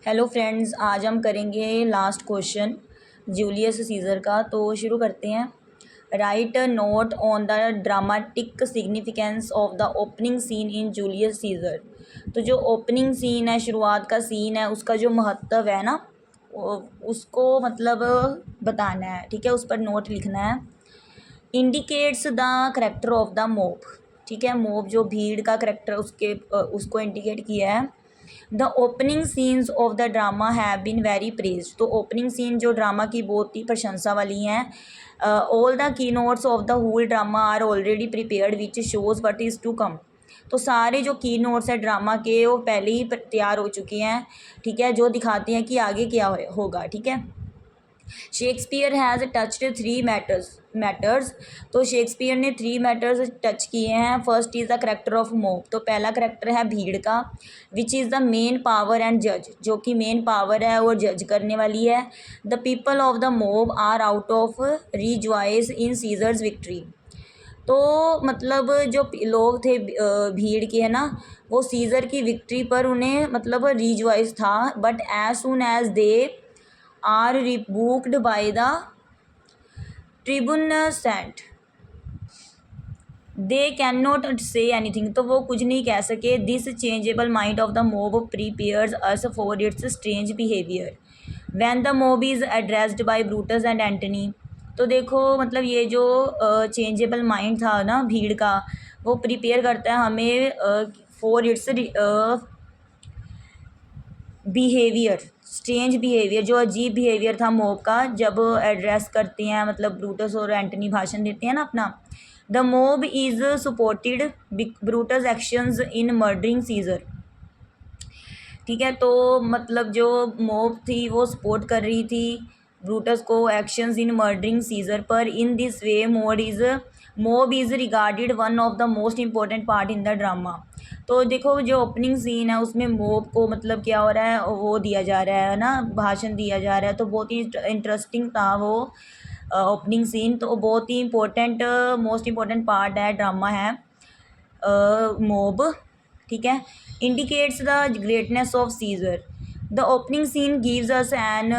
Hello friends, आज हम करेंगे लास्ट क्वेश्चन जूलियस सीज़र का। तो शुरू करते हैं। Right a note on the dramatic significance of the opening seen in Julius Caesar. तो जो ओपनिंग सीन है, शुरुआत का सीन है, उसका जो महत्व है ना, उसको मतलब बताना है। ठीक है, उस पर नोट लिखना है। Indicates the character of the mob. ठीक है, मोब जो भीड़ का करेक्टर उसको इंडिकेट किया है। The opening scenes of the drama have been very praise. तो ओपनिंग सीन जो ड्रामा की बहुत ही प्रशंसा वाली हैं। All the key notes of the whole drama are already prepared which shows what is to come. तो सारे जो की नोट्स हैं ड्रामा के, वो पहले ही तैयार हो चुके हैं। ठीक है, जो दिखाते हैं कि आगे क्या होगा। ठीक है, Shakespeare has touched three matters. तो शेक्सपियर ने थ्री मैटर्स टच किए हैं। First is the character of mob. तो पहला करेक्टर है भीड़ का, which is the main power and जज, जो कि मेन पावर है और जज करने वाली है। The people of the mob are out of rejoice in Caesar's victory. तो मतलब जो लोग थे भीड़ के, है ना, वो सीज़र की विक्ट्री पर उन्हें मतलब रिजॉइस था। But as soon as they are rebuked by the tribune sent, they cannot say anything। तो वो कुछ नहीं कह सके। This changeable mind of the mob prepares us for its strange behavior when the mob is addressed by Brutus and Antony। तो देखो मतलब ये जो चेंजेबल माइंड था ना भीड़ का, वो प्रिपेयर करता है हमें for its behaviour, strange behaviour, जो अजीब बिहेवियर था मोब का जब एड्रेस करते हैं, मतलब ब्रूटस और एंटनी भाषण देते हैं ना अपना। The mob is supported Brutus actions in murdering Caesar. ठीक है, तो मतलब जो मोब थी वो सपोर्ट कर रही थी ब्रूटस को एक्शंस इन मर्डरिंग सीज़र पर। इन this way mob is regarded one of the most important part in the drama. तो देखो जो ओपनिंग सीन है उसमें मोब को मतलब क्या हो रहा है, वो दिया जा रहा है ना, भाषण दिया जा रहा है। तो बहुत ही इंटरेस्टिंग था वो ओपनिंग सीन। तो बहुत ही इम्पोर्टेंट मोस्ट इम्पोर्टेंट पार्ट है, ड्रामा है मोब। ठीक है, indicates the greatness of Caesar. The opening scene gives us an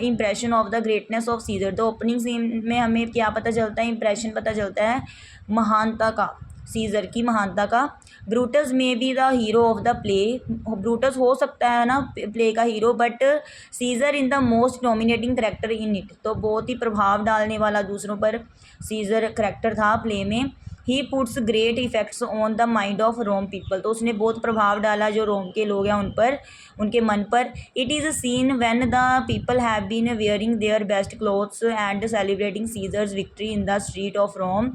impression of the greatness of Caesar. The opening scene में हमें क्या पता चलता है, इम्प्रेशन पता चलता है महानता का, सीज़र की महानता का। Brutus may be the hero of the play. Brutus हो सकता है ना प्ले का hero, but Caesar in the most dominating character in it. तो बहुत ही प्रभाव डालने वाला दूसरों पर सीज़र करेक्टर था प्ले में। He puts great effects on the mind of Rome people. तो उसने बहुत प्रभाव डाला जो रोम के लोग हैं उन पर, उनके मन पर। It is a scene when the people have been wearing their best clothes and celebrating Caesar's victory in the street of Rome.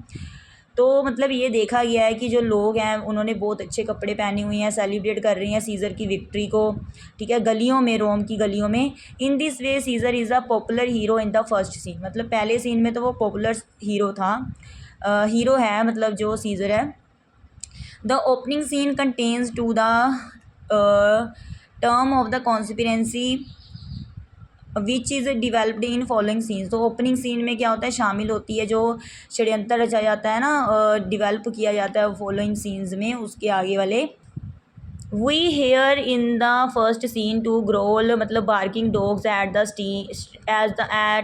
तो मतलब ये देखा गया है कि जो लोग हैं उन्होंने बहुत अच्छे कपड़े पहने हुए हैं, सेलिब्रेट कर रही हैं सीज़र की विक्ट्री को। ठीक है, गलियों में, रोम की गलियों में। In this way Caesar is a popular hero in the first scene. मतलब पहले सीन में तो वो पॉपुलर हीरो था, हीरो है मतलब जो सीज़र है। The opening scene contains to the term of the conspiracy which is developed in following scenes. तो ओपनिंग सीन में क्या होता है, शामिल होती है जो षड्यंत्र रचा जाता है ना, डिवेल्प किया जाता है फॉलोइंग सीन्स में, उसके आगे वाले। We hear in the first scene to growl, मतलब barking dogs at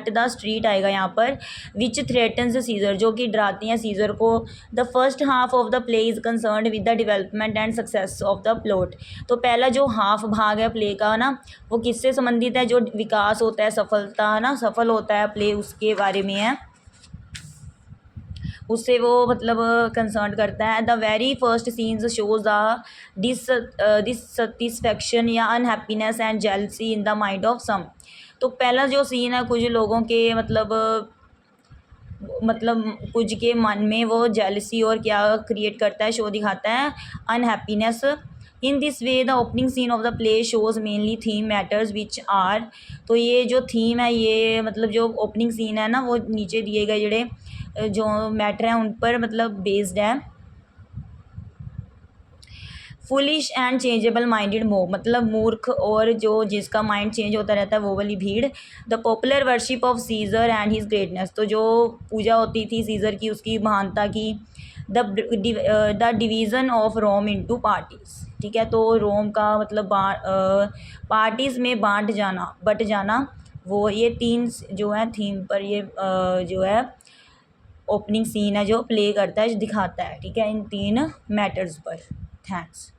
the street आएगा यहाँ पर, विच थ्रेटन्स सीज़र, जो कि डराती हैं सीज़र को। The first half of the play is concerned with the development and success of the plot. तो पहला जो हाफ भाग है प्ले का ना, वो किससे संबंधित है, जो विकास होता है, सफलता है ना, सफल होता है प्ले, उसके बारे में है, उससे वो मतलब कंसर्न करता है। The very first scenes shows the dissatisfaction या unhappiness and jealousy in the mind of some. तो पहला जो सीन है कुछ लोगों के मतलब कुछ के मन में वो जेलसी और क्या क्रिएट करता है, शो दिखाता है unhappiness. In this way the opening scene of the play shows mainly theme matters which are. तो ये जो थीम है, ये मतलब जो ओपनिंग सीन है ना, वो नीचे दिए गए जोड़े जो मैटर हैं उन पर मतलब बेस्ड है। Foolish and changeable minded mob, मतलब मूर्ख और जो जिसका माइंड चेंज होता रहता है, वो वाली भीड़। The popular worship of Caesar and his greatness. तो जो पूजा होती थी सीज़र की, उसकी महानता की। The division of Rome into parties. ठीक है। तो रोम का मतलब पार्टीज़ में बट जाना, वो ये 3 जो है थीम पर ये जो है ओपनिंग सीन है जो प्ले करता है, जो दिखाता है, ठीक है, इन 3 मैटर्स पर। थैंक्स।